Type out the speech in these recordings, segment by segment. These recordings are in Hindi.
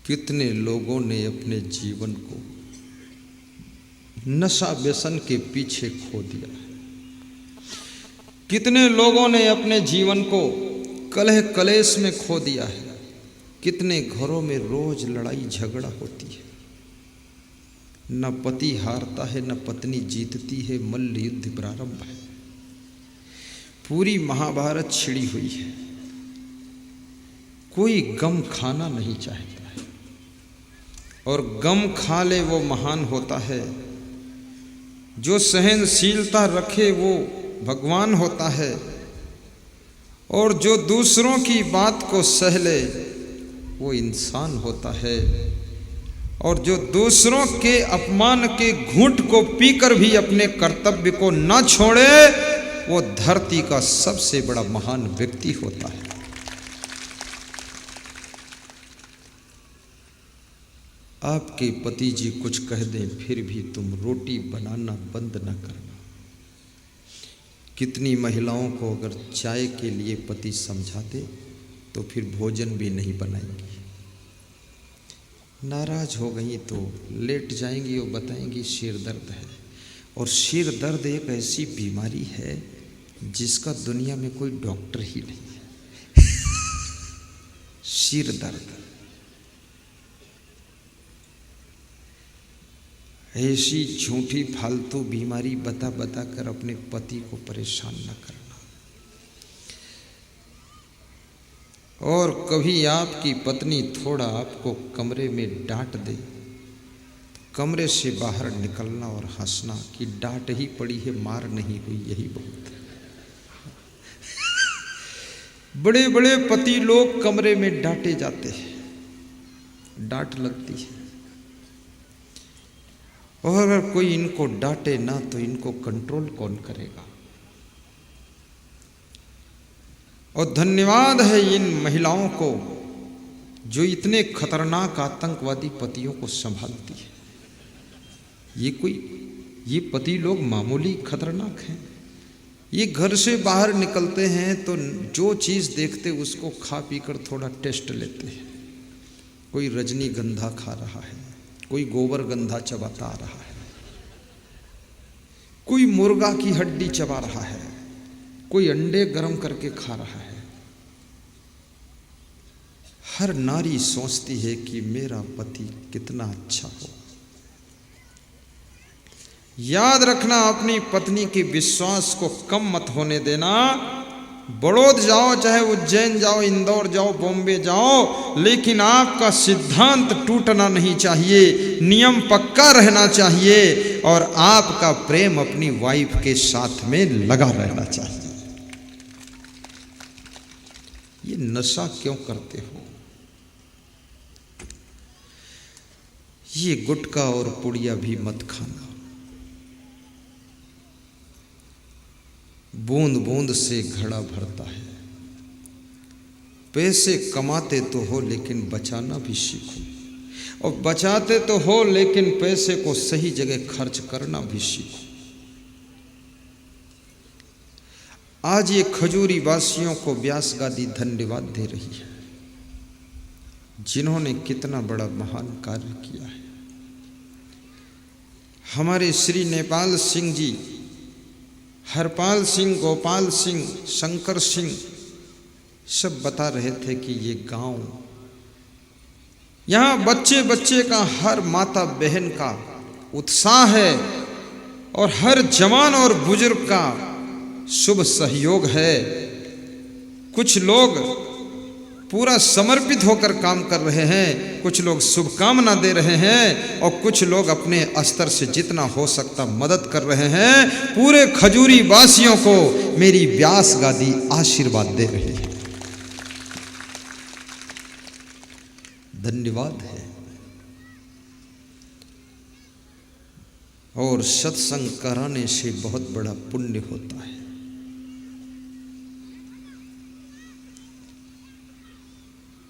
कितने लोगों ने अपने जीवन को नशा व्यसन के पीछे खो दिया है। कितने लोगों ने अपने जीवन को कलह कलेश में खो दिया है। कितने घरों में रोज लड़ाई झगड़ा होती है, न पति हारता है न पत्नी जीतती है, मल्ल युद्ध प्रारंभ है। पूरी महाभारत छिड़ी हुई है। कोई गम खाना नहीं चाहता है, और गम खा ले वो महान होता है। जो सहनशीलता रखे वो भगवान होता है, और जो दूसरों की बात को सह ले वो इंसान होता है। और जो दूसरों के अपमान के घूंट को पीकर भी अपने कर्तव्य को न छोड़े वो धरती का सबसे बड़ा महान व्यक्ति होता है। आपके पति जी कुछ कह दें फिर भी तुम रोटी बनाना बंद न करना। कितनी महिलाओं को अगर चाय के लिए पति समझा दे तो फिर भोजन भी नहीं बनाएंगी। नाराज हो गई तो लेट जाएंगी और बताएंगी सिर दर्द है। और सिर दर्द एक ऐसी बीमारी है जिसका दुनिया में कोई डॉक्टर ही नहीं है। सिर दर्द ऐसी झूठी फालतू बीमारी बता बता कर अपने पति को परेशान न करना। और कभी आपकी पत्नी थोड़ा आपको कमरे में डांट दे, कमरे से बाहर निकलना और हंसना कि डांट ही पड़ी है, मार नहीं हुई, यही बहुत है। बड़े बड़े पति लोग कमरे में डांटे जाते हैं, डांट लगती है। और अगर कोई इनको डांटे ना तो इनको कंट्रोल कौन करेगा। और धन्यवाद है इन महिलाओं को जो इतने खतरनाक आतंकवादी पतियों को संभालती है। ये पति लोग मामूली खतरनाक हैं। ये घर से बाहर निकलते हैं तो जो चीज़ देखते उसको खा पीकर थोड़ा टेस्ट लेते हैं। कोई रजनीगंधा खा रहा है, कोई गोबर गंधा चबाता आ रहा है, कोई मुर्गा की हड्डी चबा रहा है, कोई अंडे गर्म करके खा रहा है। हर नारी सोचती है कि मेरा पति कितना अच्छा हो। याद रखना, अपनी पत्नी के विश्वास को कम मत होने देना। बड़ौद जाओ, चाहे उज्जैन जाओ, इंदौर जाओ, बॉम्बे जाओ, लेकिन आपका सिद्धांत टूटना नहीं चाहिए, नियम पक्का रहना चाहिए और आपका प्रेम अपनी वाइफ के साथ में लगा रहना चाहिए। ये नशा क्यों करते हो? ये गुटखा और पुड़िया भी मत खाना। बूंद बूंद से घड़ा भरता है। पैसे कमाते तो हो लेकिन बचाना भी सीखो, और बचाते तो हो लेकिन पैसे को सही जगह खर्च करना भी सीखो। आज ये खजूरी वासियों को व्यास गादी धन्यवाद दे रही है, जिन्होंने कितना बड़ा महान कार्य किया है। हमारे श्री नेपाल सिंह जी, हरपाल सिंह, गोपाल सिंह, शंकर सिंह सब बता रहे थे कि ये गांव, यहाँ बच्चे बच्चे का, हर माता बहन का उत्साह है और हर जवान और बुजुर्ग का शुभ सहयोग है। कुछ लोग पूरा समर्पित होकर काम कर रहे हैं, कुछ लोग शुभकामना दे रहे हैं और कुछ लोग अपने स्तर से जितना हो सकता मदद कर रहे हैं। पूरे खजूरी वासियों को मेरी व्यास गादी आशीर्वाद दे रही है। धन्यवाद है। और सत्संग कराने से बहुत बड़ा पुण्य होता है।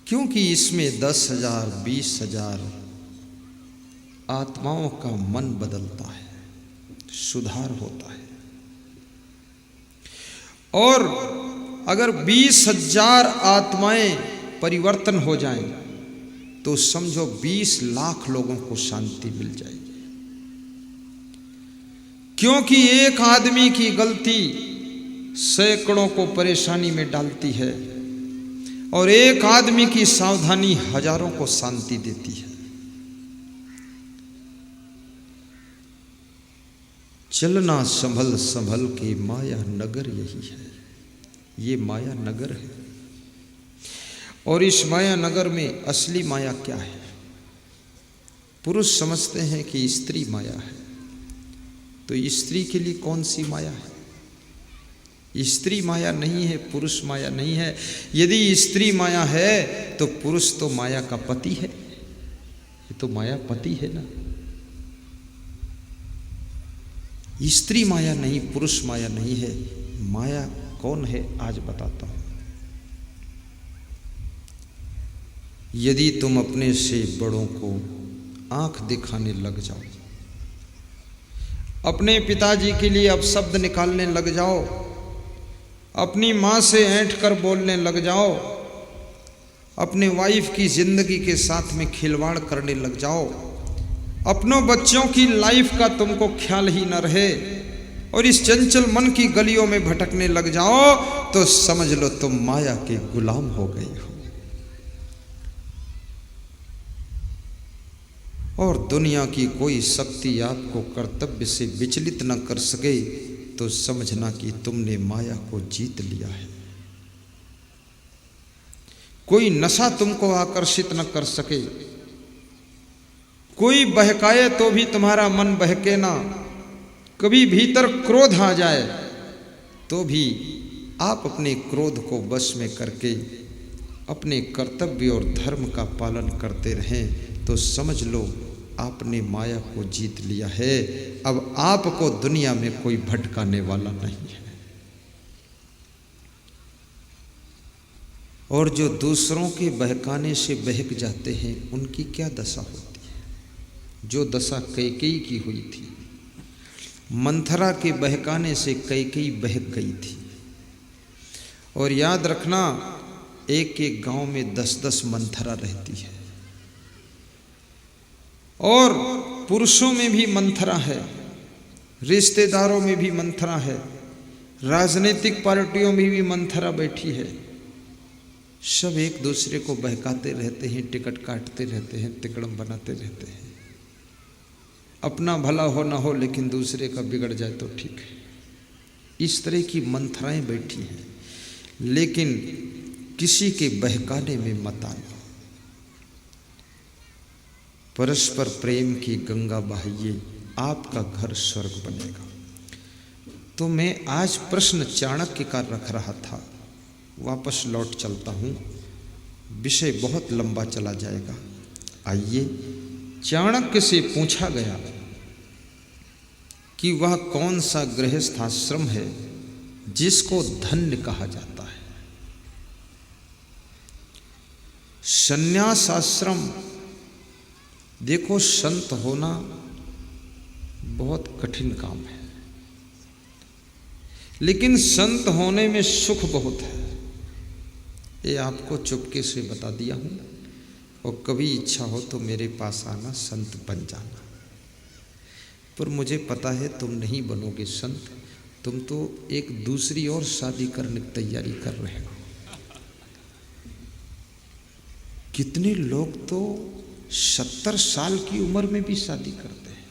क्योंकि इसमें 10,000 20,000 आत्माओं का मन बदलता है, सुधार होता है। और अगर 20,000 आत्माएं परिवर्तन हो जाएं तो समझो 20 लाख लोगों को शांति मिल जाएगी। क्योंकि एक आदमी की गलती सैकड़ों को परेशानी में डालती है और एक आदमी की सावधानी हजारों को शांति देती है। चलना संभल संभल के माया नगर यही है, ये माया नगर है। और इस माया नगर में असली माया क्या है? पुरुष समझते हैं कि स्त्री माया है, तो स्त्री के लिए कौन सी माया है? स्त्री माया नहीं है, पुरुष माया नहीं है। यदि स्त्री माया है तो पुरुष तो माया का पति है, ये तो माया पति है ना। स्त्री माया नहीं, पुरुष माया नहीं है। माया कौन है आज बताता हूं। यदि तुम अपने से बड़ों को आंख दिखाने लग जाओ, अपने पिताजी के लिए अपशब्द निकालने लग जाओ, अपनी मां से ऐंठ कर बोलने लग जाओ, अपने वाइफ की जिंदगी के साथ में खिलवाड़ करने लग जाओ, अपनों बच्चों की लाइफ का तुमको ख्याल ही न रहे और इस चंचल मन की गलियों में भटकने लग जाओ, तो समझ लो तुम माया के गुलाम हो गए हो। और दुनिया की कोई शक्ति आपको कर्तव्य से विचलित न कर सके तो समझना कि तुमने माया को जीत लिया है। कोई नशा तुमको आकर्षित न कर सके, कोई बहकाए तो भी तुम्हारा मन बहके ना, कभी भीतर क्रोध आ जाए तो भी आप अपने क्रोध को वश में करके अपने कर्तव्य और धर्म का पालन करते रहें तो समझ लो आपने माया को जीत लिया है। अब आपको दुनिया में कोई भटकाने वाला नहीं है। और जो दूसरों के बहकाने से बहक जाते हैं उनकी क्या दशा होती है? जो दशा कैकेयी की हुई थी, मंथरा के बहकाने से कैकेयी बहक गई थी। और याद रखना, एक एक गांव में 10-10 मंथरा रहती है। और पुरुषों में भी मंथरा है, रिश्तेदारों में भी मंथरा है, राजनीतिक पार्टियों में भी मंथरा बैठी है। सब एक दूसरे को बहकाते रहते हैं, टिकट काटते रहते हैं, तिकड़म बनाते रहते हैं। अपना भला हो ना हो लेकिन दूसरे का बिगड़ जाए तो ठीक है। इस तरह की मंथराएं बैठी हैं, लेकिन किसी के बहकाने में मत आना। परस्पर प्रेम की गंगा बहाइए, आपका घर स्वर्ग बनेगा। तो मैं आज प्रश्न चाणक्य का रख रहा था, वापस लौट चलता हूँ, विषय बहुत लंबा चला जाएगा। आइए, चाणक्य से पूछा गया कि वह कौन सा गृहस्थ आश्रम है जिसको धन्य कहा जाता है। संन्यास आश्रम। देखो, संत होना बहुत कठिन काम है, लेकिन संत होने में सुख बहुत है। ये आपको चुपके से बता दिया हूँ, और कभी इच्छा हो तो मेरे पास आना, संत बन जाना। पर मुझे पता है तुम नहीं बनोगे संत, तुम तो एक दूसरी और शादी करने की तैयारी कर रहे हो। कितने लोग तो 70 साल की उम्र में भी शादी करते हैं,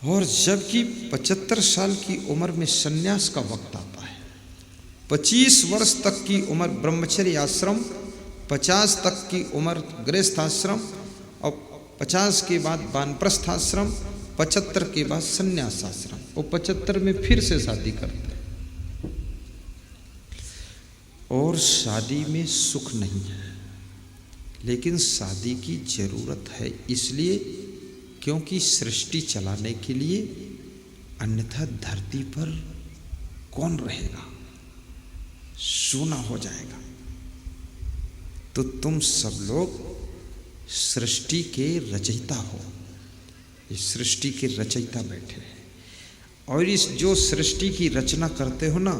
और जबकि 75 साल की उम्र में संन्यास का वक्त आता है। 25 वर्ष तक की उम्र ब्रह्मचर्य आश्रम, 50 तक की उम्र गृहस्थ आश्रम, और 50 के बाद वानप्रस्थ आश्रम, 75 के बाद संन्यास आश्रम, और 75 में फिर से शादी करते हैं। और शादी में सुख नहीं है, लेकिन शादी की जरूरत है, इसलिए क्योंकि सृष्टि चलाने के लिए, अन्यथा धरती पर कौन रहेगा, सूना हो जाएगा। तो तुम सब लोग सृष्टि के रचयिता हो, इस सृष्टि के रचयिता बैठे हैं, और इस जो सृष्टि की रचना करते हो ना,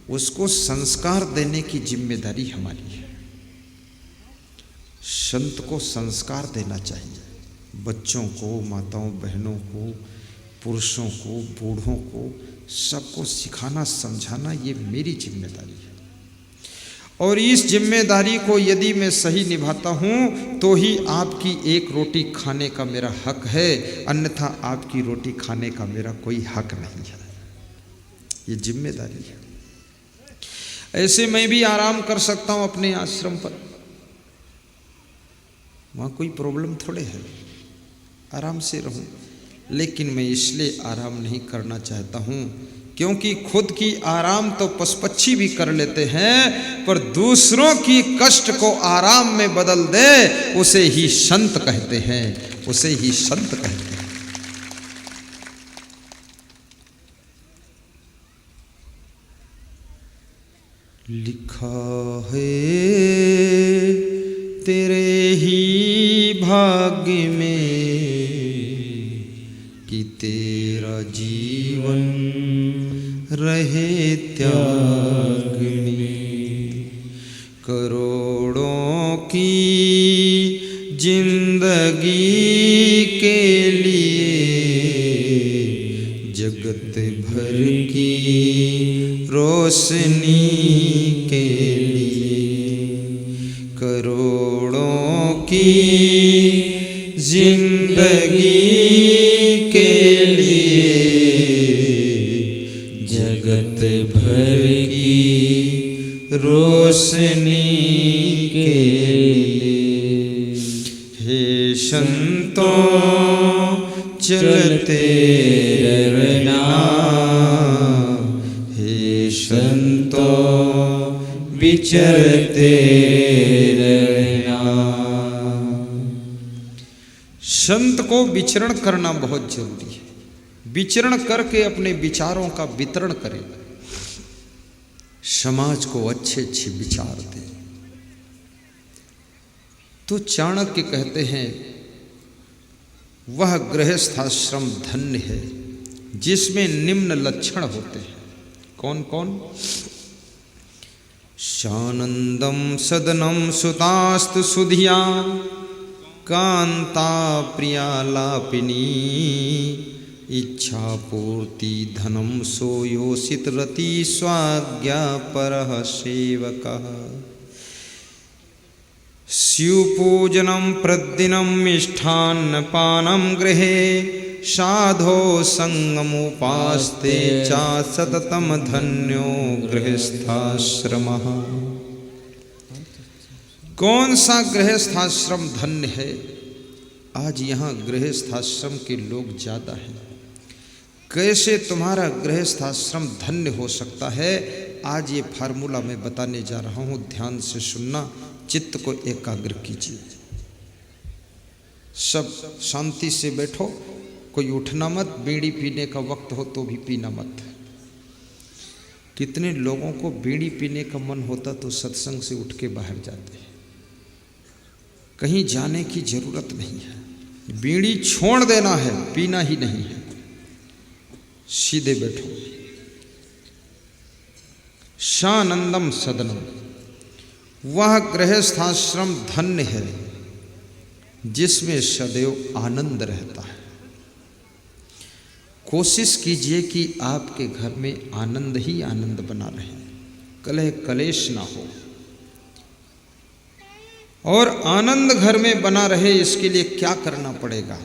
उसको संस्कार देने की जिम्मेदारी हमारी है। संत को संस्कार देना चाहिए, बच्चों को, माताओं बहनों को, पुरुषों को, बूढ़ों को, सबको सिखाना समझाना ये मेरी जिम्मेदारी है। और इस जिम्मेदारी को यदि मैं सही निभाता हूँ तो ही आपकी एक रोटी खाने का मेरा हक है, अन्यथा आपकी रोटी खाने का मेरा कोई हक नहीं है। ये जिम्मेदारी है। ऐसे मैं भी आराम कर सकता हूँ अपने आश्रम पर, वहाँ कोई प्रॉब्लम थोड़े है, आराम से रहूँ। लेकिन मैं इसलिए आराम नहीं करना चाहता हूँ क्योंकि खुद की आराम तो पशु-पक्षी भी कर लेते हैं, पर दूसरों की कष्ट को आराम में बदल दे उसे ही संत कहते हैं, उसे ही संत कहते हैं। लिखा है तेरे ही भाग्य में कि तेरा जीवन रहे त्याग में, करोड़ों की जिंदगी के लिए जगत भर की रोशनी के लिए, करोड़ों की जिंदगी के लिए जगत भर की रोशनी के लिए। हे संतों चलते रहना, हे संतों विचरते रहना। संत को विचरण करना बहुत जरूरी है। विचरण करके अपने विचारों का वितरण करें, समाज को अच्छे अच्छे विचार दें। तो चाणक्य कहते हैं वह गृहस्थाश्रम धन्य है जिसमें निम्न लक्षण होते हैं। कौन कौन? शानंदम सदनम सुतास्तु सुधिया कांता प्रियालापिनी इच्छा पूर्ति धनम सोयोसित रति स्वाज्ञा परः सेवकः। शिवपूजनम प्रदिनम मिष्ठान्नपानं गृहे साधो संगमुपास्ते चा सततम धन्यो गृहस्थाश्रमः। कौन सा गृहस्थाश्रम धन्य है? आज यहाँ गृहस्थाश्रम के लोग ज़्यादा हैं। कैसे तुम्हारा गृहस्थाश्रम धन्य हो सकता है, आज ये फार्मूला मैं बताने जा रहा हूँ। ध्यान से सुनना, चित्त को एकाग्र कीजिए। सब शांति से बैठो, कोई उठना मत। बीड़ी पीने का वक्त हो तो भी पीना मत। कितने लोगों को बीड़ी पीने का मन होता तो सत्संग से उठ के बाहर जाते हैं। कहीं जाने की जरूरत नहीं है। बीड़ी छोड़ देना है, पीना ही नहीं है। सीधे बैठो। शानंदम सदनम, वह गृहस्थाश्रम धन्य है जिसमें सदैव आनंद रहता है। कोशिश कीजिए कि आपके घर में आनंद ही आनंद बना रहे, कलह कलेश ना हो। और आनंद घर में बना रहे, इसके लिए क्या करना पड़ेगा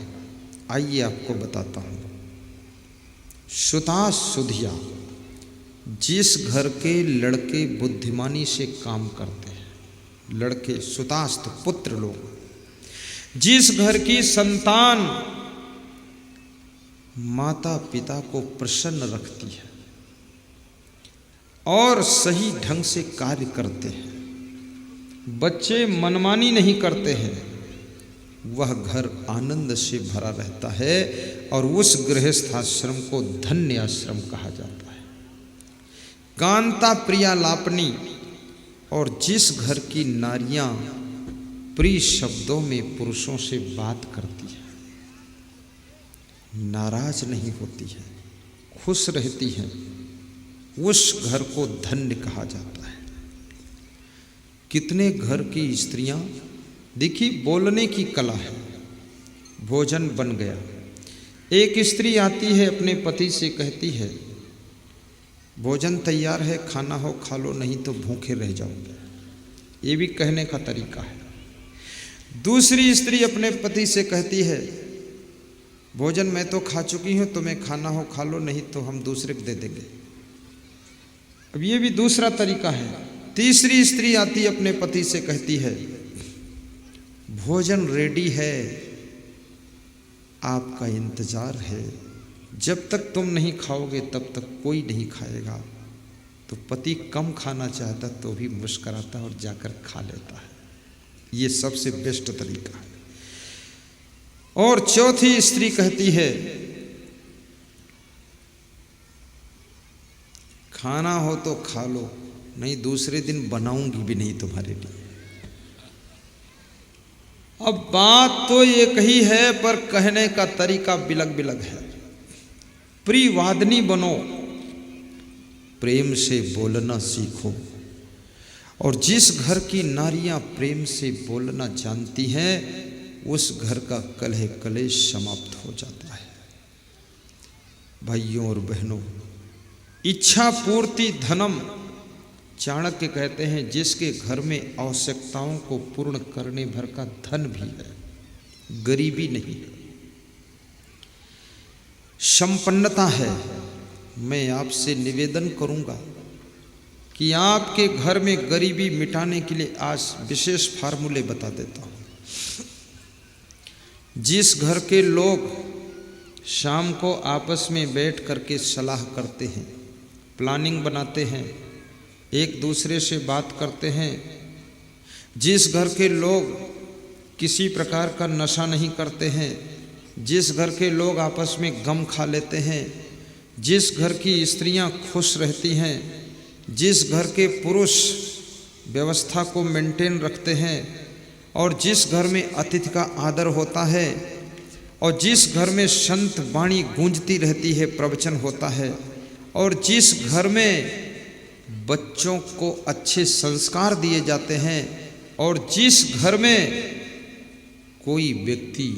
आइए आपको बताता हूँ। सुता सुधिया, जिस घर के लड़के बुद्धिमानी से काम करते हैं, लड़के सुतास्त पुत्र लोग, जिस घर की संतान माता पिता को प्रसन्न रखती है और सही ढंग से कार्य करते हैं, बच्चे मनमानी नहीं करते हैं, वह घर आनंद से भरा रहता है और उस गृहस्थाश्रम को धन्य आश्रम कहा जाता है। कांता प्रिया लापनी, और जिस घर की नारियां प्रिय शब्दों में पुरुषों से बात करती है, नाराज नहीं होती है, खुश रहती हैं, उस घर को धन्य कहा जाता है। कितने घर की स्त्रियां देखिए, बोलने की कला है। भोजन बन गया। एक स्त्री आती है, अपने पति से कहती है, भोजन तैयार है, खाना हो खा लो, नहीं तो भूखे रह जाओगे। ये भी कहने का तरीका है। दूसरी स्त्री अपने पति से कहती है, भोजन मैं तो खा चुकी हूँ, तुम्हें खाना हो खा लो, नहीं तो हम दूसरे को दे देंगे। अब ये भी दूसरा तरीका है। तीसरी स्त्री आती अपने पति से कहती है, भोजन रेडी है, आपका इंतजार है, जब तक तुम नहीं खाओगे तब तक कोई नहीं खाएगा। तो पति कम खाना चाहता तो भी मुस्कुराता और जाकर खा लेता है। ये सबसे बेस्ट तरीका है। और चौथी स्त्री कहती है, खाना हो तो खा लो, नहीं दूसरे दिन बनाऊंगी भी नहीं तुम्हारे लिए। अब बात तो एक ही है, पर कहने का तरीका बिलग बिलग है। प्रियवादिनी बनो, प्रेम से बोलना सीखो। और जिस घर की नारियां प्रेम से बोलना जानती हैं, उस घर का कलह कलेश समाप्त हो जाता है। भाइयों और बहनों, इच्छा पूर्ति धनम, चाणक्य कहते हैं, जिसके घर में आवश्यकताओं को पूर्ण करने भर का धन भी है, गरीबी नहीं है, संपन्नता है। मैं आपसे निवेदन करूंगा कि आपके घर में गरीबी मिटाने के लिए आज विशेष फार्मूले बता देता हूं। जिस घर के लोग शाम को आपस में बैठ करके सलाह करते हैं, प्लानिंग बनाते हैं, एक दूसरे से बात करते हैं, जिस घर के लोग किसी प्रकार का नशा नहीं करते हैं, जिस घर के लोग आपस में गम खा लेते हैं, जिस घर की स्त्रियां खुश रहती हैं, जिस घर के पुरुष व्यवस्था को मेंटेन रखते हैं, और जिस घर में अतिथि का आदर होता है, और जिस घर में संत वाणी गूंजती रहती है, प्रवचन होता है, और जिस घर में बच्चों को अच्छे संस्कार दिए जाते हैं, और जिस घर में कोई व्यक्ति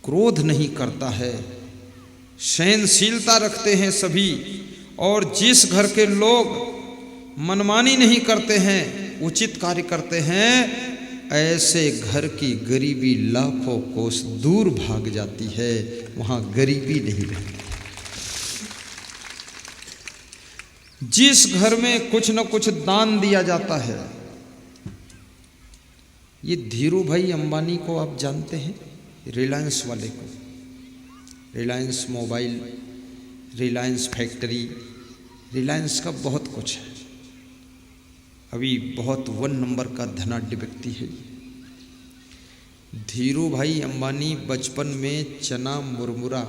क्रोध नहीं करता है, सहनशीलता रखते हैं सभी, और जिस घर के लोग मनमानी नहीं करते हैं, उचित कार्य करते हैं, ऐसे घर की गरीबी लाखों कोस दूर भाग जाती है। वहाँ गरीबी नहीं रहती। जिस घर में कुछ न कुछ दान दिया जाता है, ये धीरू भाई अंबानी को आप जानते हैं, रिलायंस वाले को, रिलायंस मोबाइल, रिलायंस फैक्ट्री, रिलायंस का बहुत कुछ है। अभी बहुत 1 नंबर का धनाढ्य व्यक्ति है। धीरू भाई अंबानी बचपन में चना मुरमुरा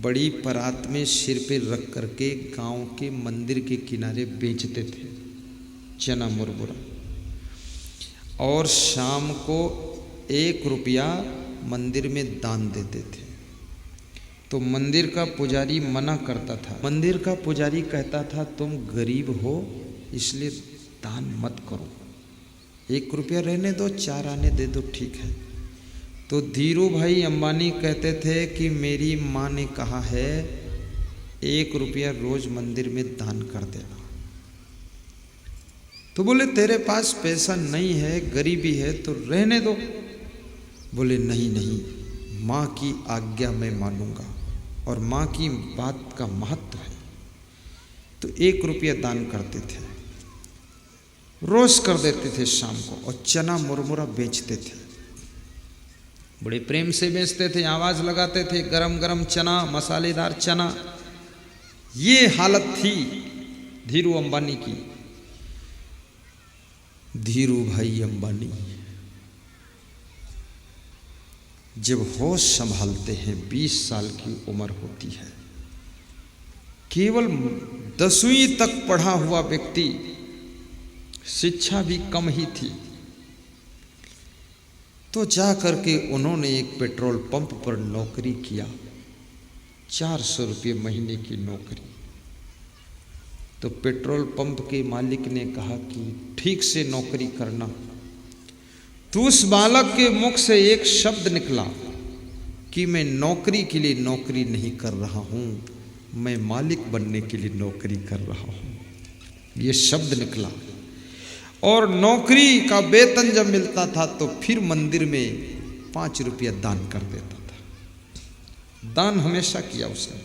बड़ी परात में सिर पे रख करके गांव के मंदिर के किनारे बेचते थे, चना मुरमुरा, और शाम को 1 रुपया मंदिर में दान देते थे। तो मंदिर का पुजारी मना करता था। मंदिर का पुजारी कहता था, तुम गरीब हो इसलिए दान मत करो, 1 रुपया रहने दो, 4 आने दे दो, ठीक है। तो धीरू भाई अंबानी कहते थे कि मेरी माँ ने कहा है 1 रुपया रोज मंदिर में दान कर देना। तो बोले तेरे पास पैसा नहीं है, गरीबी है, तो रहने दो। बोले नहीं नहीं, माँ की आज्ञा मैं मानूंगा और माँ की बात का महत्व है। तो 1 रुपया दान करते थे, रोज कर देते थे शाम को, और चना मुरमुरा बेचते थे। बड़े प्रेम से बेचते थे, आवाज लगाते थे, गरम गरम चना, मसालेदार चना। ये हालत थी धीरू अंबानी की। धीरू भाई अंबानी जब होश संभालते हैं, 20 साल की उम्र होती है, केवल 10वीं तक पढ़ा हुआ व्यक्ति, शिक्षा भी कम ही थी। तो जा करके उन्होंने एक पेट्रोल पंप पर नौकरी किया, 400 रुपये महीने की नौकरी। तो पेट्रोल पंप के मालिक ने कहा कि ठीक से नौकरी करना, तो उस बालक के मुख से एक शब्द निकला कि मैं नौकरी के लिए नौकरी नहीं कर रहा हूं, मैं मालिक बनने के लिए नौकरी कर रहा हूं। ये शब्द निकला। और नौकरी का वेतन जब मिलता था तो फिर मंदिर में 5 रुपया दान कर देता था। दान हमेशा किया उसने।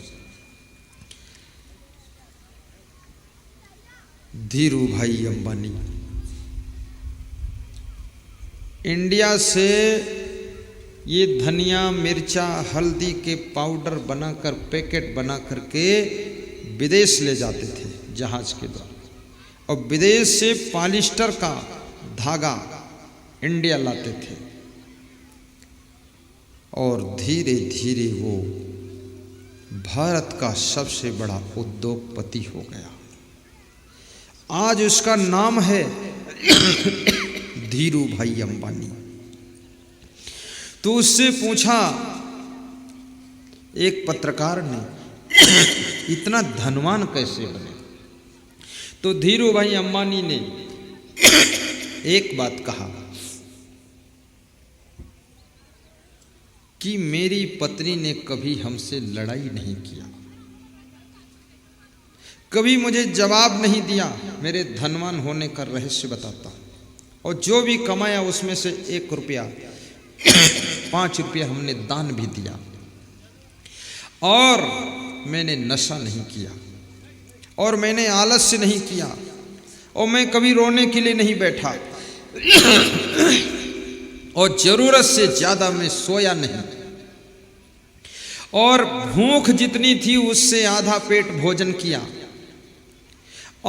धीरू भाई अंबानी इंडिया से ये धनिया मिर्चा हल्दी के पाउडर बनाकर पैकेट बना करके विदेश ले जाते थे जहाज के द्वारा, और विदेश से पॉलिस्टर का धागा इंडिया लाते थे, और धीरे धीरे वो भारत का सबसे बड़ा उद्योगपति हो गया। आज उसका नाम है धीरू भाई अंबानी। तो उससे पूछा एक पत्रकार ने, इतना धनवान कैसे बने? तो धीरू भाई अंबानी ने एक बात कहा कि मेरी पत्नी ने कभी हमसे लड़ाई नहीं किया, कभी मुझे जवाब नहीं दिया। मेरे धनवान होने का रहस्य बताता हूं। और जो भी कमाया उसमें से 1 रुपया 5 रुपया हमने दान भी दिया। और मैंने नशा नहीं किया, और मैंने आलस्य नहीं किया, और मैं कभी रोने के लिए नहीं बैठा, और जरूरत से ज्यादा मैं सोया नहीं, और भूख जितनी थी उससे आधा पेट भोजन किया,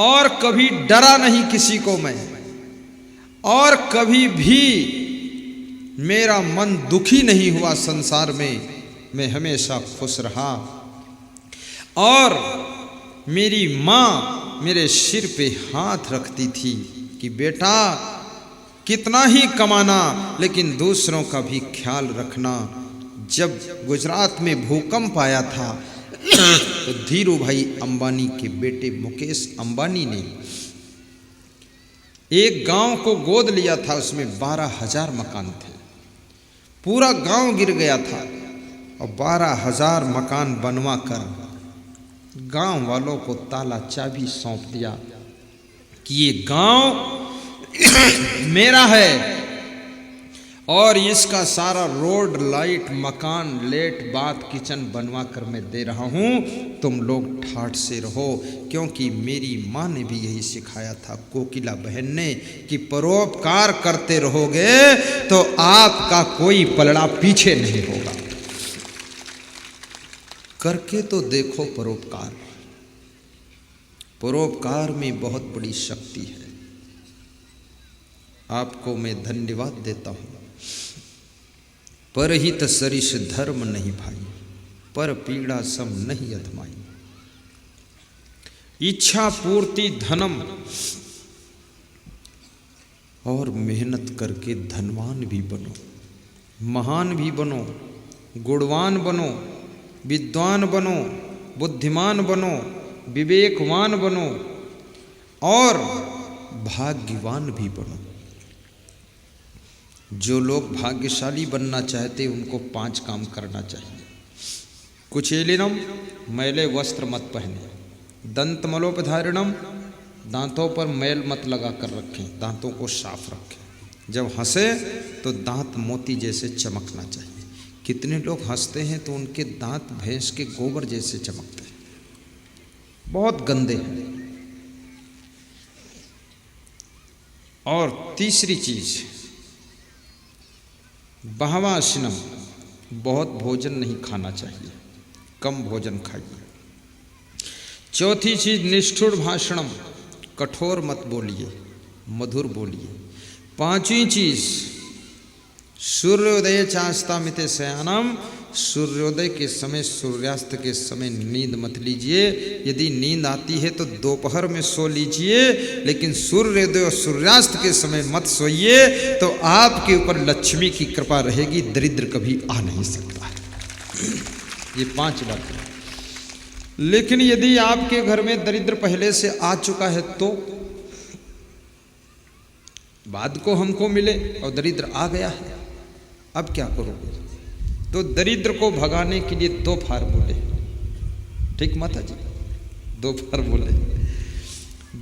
और कभी डरा नहीं किसी को मैं, और कभी भी मेरा मन दुखी नहीं हुआ संसार में, मैं हमेशा खुश रहा। और मेरी माँ मेरे सिर पे हाथ रखती थी कि बेटा कितना ही कमाना लेकिन दूसरों का भी ख्याल रखना। जब गुजरात में भूकंप आया था तो धीरू भाई अंबानी के बेटे मुकेश अंबानी ने एक गांव को गोद लिया था, उसमें 12,000 मकान थे। पूरा गांव गिर गया था और 12,000 मकान बनवा कर गांव वालों को ताला चाबी सौंप दिया कि ये गांव मेरा है, और इसका सारा रोड लाइट मकान लेट बाथ किचन बनवा कर मैं दे रहा हूं, तुम लोग ठाठ से रहो। क्योंकि मेरी माँ ने भी यही सिखाया था, कोकिला बहन ने, कि परोपकार करते रहोगे तो आपका कोई पलड़ा पीछे नहीं होगा। करके तो देखो परोपकार। परोपकार में बहुत बड़ी शक्ति है। आपको मैं धन्यवाद देता हूं। परहित सरिस धर्म नहीं भाई, पर पीड़ा सम नहीं अधमाई। इच्छा पूर्ति धनम, और मेहनत करके धनवान भी बनो, महान भी बनो, गुणवान बनो, विद्वान बनो, बुद्धिमान बनो, विवेकवान बनो, और भाग्यवान भी बनो। जो लोग भाग्यशाली बनना चाहते उनको 5 काम करना चाहिए। कुचेलिनम, मैले वस्त्र मत पहने। दंत मलोपधारिणम, दांतों पर मैल मत लगा कर रखें, दांतों को साफ रखें। जब हंसे तो दांत मोती जैसे चमकना चाहिए। कितने लोग हंसते हैं तो उनके दांत भैंस के गोबर जैसे चमकते हैं, बहुत गंदे हैं। और तीसरी चीज, बहवासनम, बहुत भोजन नहीं खाना चाहिए, कम भोजन खाइए। चौथी चीज, निष्ठुर भाषणम, कठोर मत बोलिए, मधुर बोलिए। 5वीं चीज, सूर्योदय चास्तामिते शयानम, सूर्योदय के समय सूर्यास्त के समय नींद मत लीजिए। यदि नींद आती है तो दोपहर में सो लीजिए, लेकिन सूर्योदय और सूर्यास्त के समय मत सोइए, तो आपके ऊपर लक्ष्मी की कृपा रहेगी, दरिद्र कभी आ नहीं सकता। ये 5 बातें। लेकिन यदि आपके घर में दरिद्र पहले से आ चुका है बाद को हमको मिले और दरिद्र आ गया है, अब क्या करोगे? तो दरिद्र को भगाने के लिए दो फार्मूले, ठीक माता जी, दो फार्मूले।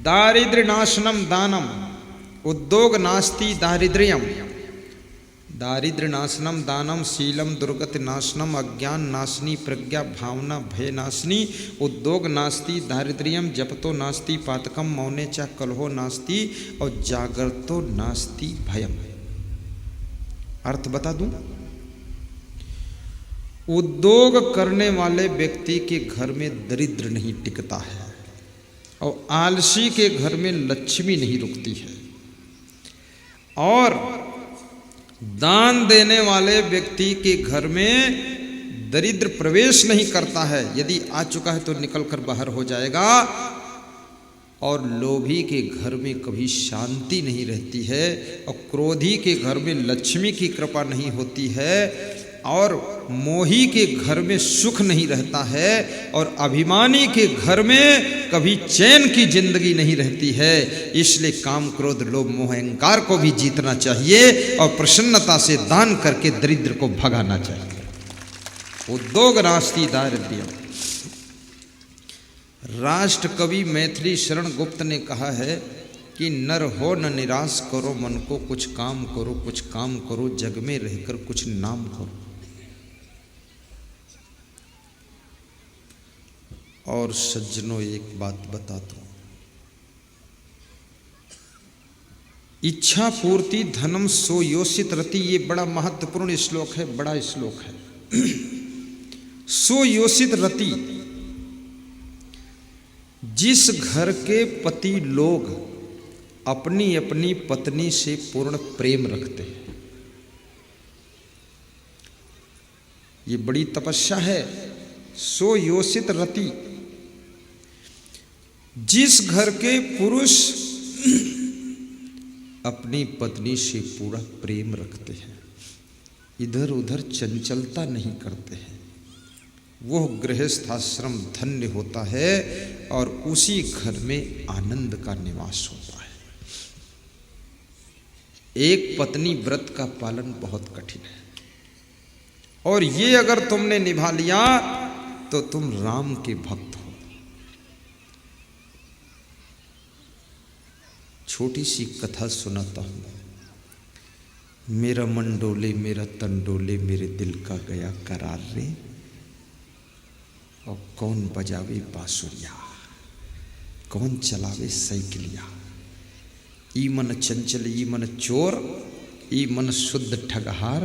दारिद्र्य नाशनम दानम, उद्योग नास्ति दारिद्र्यम। दारिद्र्य नाशनम दानम, शीलम दुर्गति नाशनम, अज्ञान नाशनी प्रज्ञा, भावना भय नाशनी, उद्योग नास्ति दारिद्र्यम, जपतो नास्ति पातकम, मौने च कलहो नास्ति, और जागरतो नास्ति भयम। अर्थ बता दूं? उद्योग करने वाले व्यक्ति के घर में दरिद्र नहीं टिकता है, और आलसी के घर में लक्ष्मी नहीं रुकती है, और दान देने वाले व्यक्ति के घर में दरिद्र प्रवेश नहीं करता है। यदि आ चुका है तो निकल कर बाहर हो जाएगा। और लोभी के घर में कभी शांति नहीं रहती है, और क्रोधी के घर में लक्ष्मी की कृपा नहीं होती है, और मोही के घर में सुख नहीं रहता है, और अभिमानी के घर में कभी चैन की जिंदगी नहीं रहती है। इसलिए काम क्रोध लोभ मोह अहंकार को भी जीतना चाहिए, और प्रसन्नता से दान करके दरिद्र को भगाना चाहिए। उद्योग नास्ति दारिद्र्यम। राष्ट्र कवि मैथिली शरण गुप्त ने कहा है कि नर हो न निराश करो मन को, कुछ काम करो कुछ काम करो, जग में रहकर कुछ नाम करो। और सज्जनों एक बात बता दूं, इच्छा पूर्ति धनम सो योषित रति, ये बड़ा महत्वपूर्ण श्लोक है, बड़ा श्लोक है। सो योषित रति, जिस घर के पति लोग अपनी अपनी पत्नी से पूर्ण प्रेम रखते हैं, ये बड़ी तपस्या है। सो योषित रति, जिस घर के पुरुष अपनी पत्नी से पूरा प्रेम रखते हैं, इधर उधर चंचलता नहीं करते हैं, वह गृहस्थाश्रम धन्य होता है, और उसी घर में आनंद का निवास होता है। एक पत्नी व्रत का पालन बहुत कठिन है, और ये अगर तुमने निभा लिया तो तुम राम के भक्त हो। छोटी सी कथा सुनाता हूं। मेरा मन डोले मेरा तन डोले, मेरे दिल का गया करार रे, और कौन बजावे बांसुरिया, कौन चलावे साइकिलिया। ई मन चंचल ई मन चोर, ई मन शुद्ध ठगहार,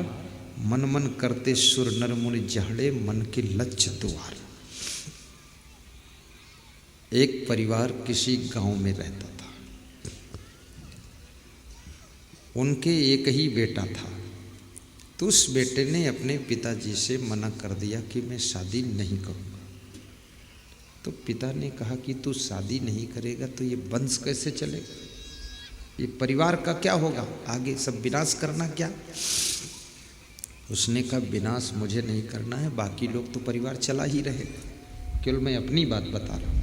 मन मन करते सुर नर मुनि जहड़े, मन के लक्ष्य द्वार। एक परिवार किसी गांव में रहता था। उनके एक ही बेटा था, तो उस बेटे ने अपने पिताजी से मना कर दिया कि मैं शादी नहीं करूँगा। तो पिता ने कहा कि तू शादी नहीं करेगा तो ये वंश कैसे चलेगा, ये परिवार का क्या होगा, आगे सब विनाश करना क्या। उसने कहा विनाश मुझे नहीं करना है, बाकी लोग तो परिवार चला ही रहेगा, केवल मैं अपनी बात बता रहा हूँ।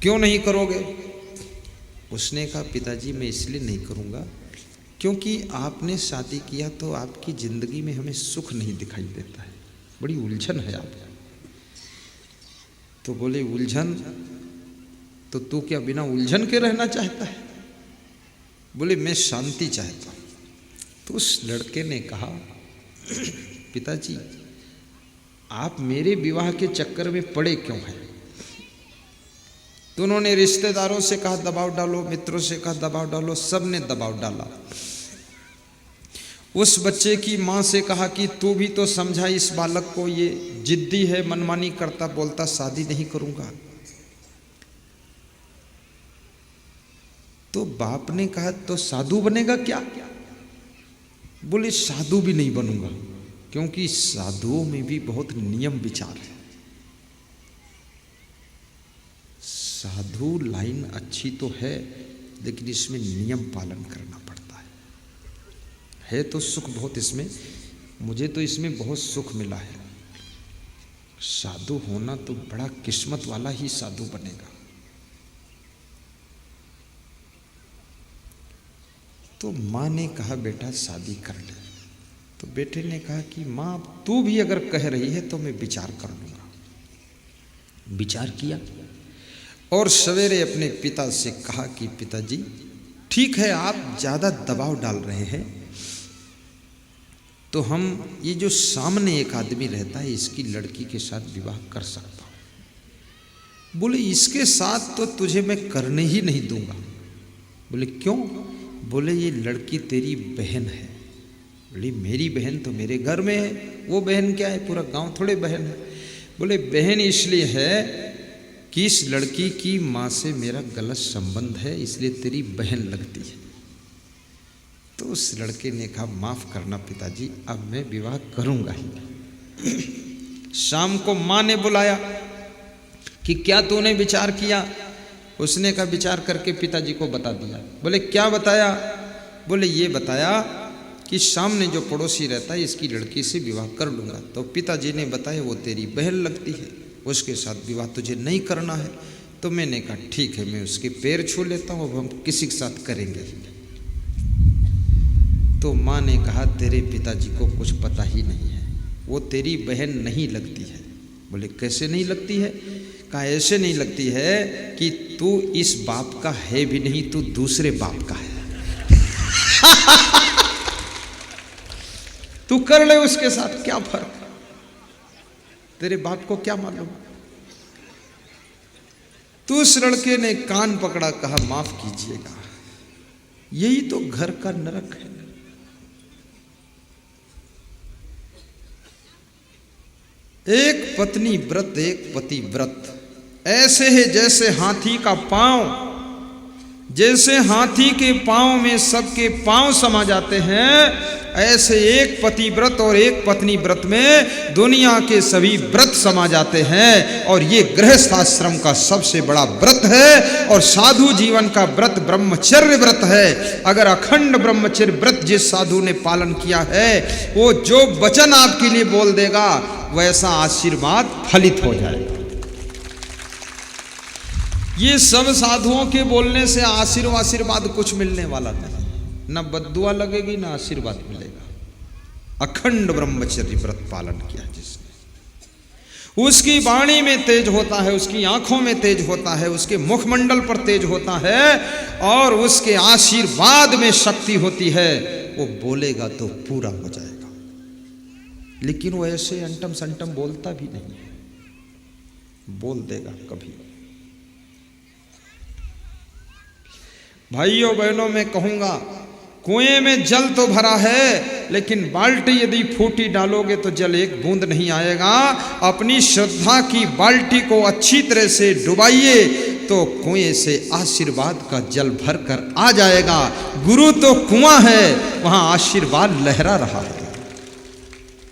क्यों नहीं करोगे? उसने कहा पिताजी मैं इसलिए नहीं करूँगा क्योंकि आपने शादी किया तो आपकी ज़िंदगी में हमें सुख नहीं दिखाई देता है, बड़ी उलझन है आप। तो बोले उलझन, तो तू क्या बिना उलझन के रहना चाहता है? बोले मैं शांति चाहता हूँ। तो उस लड़के ने कहा पिताजी आप मेरे विवाह के चक्कर में पड़े क्यों हैं? तो उन्होंने रिश्तेदारों से कहा दबाव डालो, मित्रों से कहा दबाव डालो, सब ने दबाव डाला। उस बच्चे की माँ से कहा कि तू भी तो समझा इस बालक को, ये जिद्दी है, मनमानी करता, बोलता शादी नहीं करूँगा। तो बाप ने कहा तो साधु बनेगा क्या? बोले साधु भी नहीं बनूंगा, क्योंकि साधुओं में भी बहुत नियम विचार है। साधु लाइन अच्छी तो है, लेकिन इसमें नियम पालन करना पड़ता है तो सुख बहुत इसमें, मुझे तो इसमें बहुत सुख मिला है। साधु होना तो बड़ा किस्मत वाला ही साधु बनेगा। तो माँ ने कहा बेटा शादी कर ले। तो बेटे ने कहा कि माँ तू भी अगर कह रही है तो मैं विचार कर लूँगा। विचार किया और सवेरे अपने पिता से कहा कि पिताजी ठीक है, आप ज़्यादा दबाव डाल रहे हैं, तो हम ये जो सामने एक आदमी रहता है इसकी लड़की के साथ विवाह कर सकता हूँ। बोले इसके साथ तो तुझे मैं करने ही नहीं दूंगा। बोले क्यों? बोले ये लड़की तेरी बहन है। बोले मेरी बहन तो मेरे घर में है, वो बहन क्या है, पूरा गांव थोड़े बहन है। बोले बहन इसलिए है कि इस लड़की की माँ से मेरा गलत संबंध है, इसलिए तेरी बहन लगती है। तो उस लड़के ने कहा माफ करना पिताजी, अब मैं विवाह करूंगा ही। शाम को माँ ने बुलाया कि क्या तूने विचार किया? उसने कहा विचार करके पिताजी को बता दिया। बोले क्या बताया? बोले ये बताया कि सामने जो पड़ोसी रहता है इसकी लड़की से विवाह कर लूँगा। तो पिताजी ने बताया वो तेरी बहन लगती है, उसके साथ विवाह तुझे नहीं करना है। तो मैंने कहा ठीक है, मैं उसके पैर छू लेता हूँ, अब हम किसी के साथ करेंगे ही। तो माँ ने कहा तेरे पिताजी को कुछ पता ही नहीं है, वो तेरी बहन नहीं लगती है। बोले कैसे नहीं लगती है? कहा ऐसे नहीं लगती है कि तू इस बाप का है भी नहीं, तू दूसरे बाप का है। तू कर ले उसके साथ, क्या फर्क है, तेरे बाप को क्या मालूम। तो उस लड़के ने कान पकड़ा, कहा माफ कीजिएगा, यही तो घर का नरक है। एक पत्नी व्रत एक पति व्रत, ऐसे है जैसे हाथी का पांव, जैसे हाथी के पांव में सबके पांव समा जाते हैं, ऐसे एक पति व्रत और एक पत्नी व्रत में दुनिया के सभी व्रत समा जाते हैं। और ये गृहस्थाश्रम का सबसे बड़ा व्रत है और साधु जीवन का व्रत ब्रह्मचर्य व्रत है। अगर अखंड ब्रह्मचर्य व्रत जिस साधु ने पालन किया है, वो जो वचन आपके लिए बोल देगा वैसा आशीर्वाद फलित हो जाएगा। ये सब साधुओं के बोलने से आशीर्वाद कुछ मिलने वाला नहीं, न बद्दुआ लगेगी न आशीर्वाद मिलेगा। अखंड ब्रह्मचर्य व्रत पालन किया जिसने, उसकी वाणी में तेज होता है, उसकी आंखों में तेज होता है, उसके मुखमंडल पर तेज होता है और उसके आशीर्वाद में शक्ति होती है। वो बोलेगा तो पूरा हो जाएगा। लेकिन वो ऐसे अंटम संटम बोलता भी नहीं है, बोल देगा कभी। भाइयों बहनों, मैं कहूंगा कुएं में जल तो भरा है, लेकिन बाल्टी यदि फूटी डालोगे तो जल एक बूंद नहीं आएगा। अपनी श्रद्धा की बाल्टी को अच्छी तरह से डुबाइए तो कुएं से आशीर्वाद का जल भर कर आ जाएगा। गुरु तो कुआं है, वहां आशीर्वाद लहरा रहा है।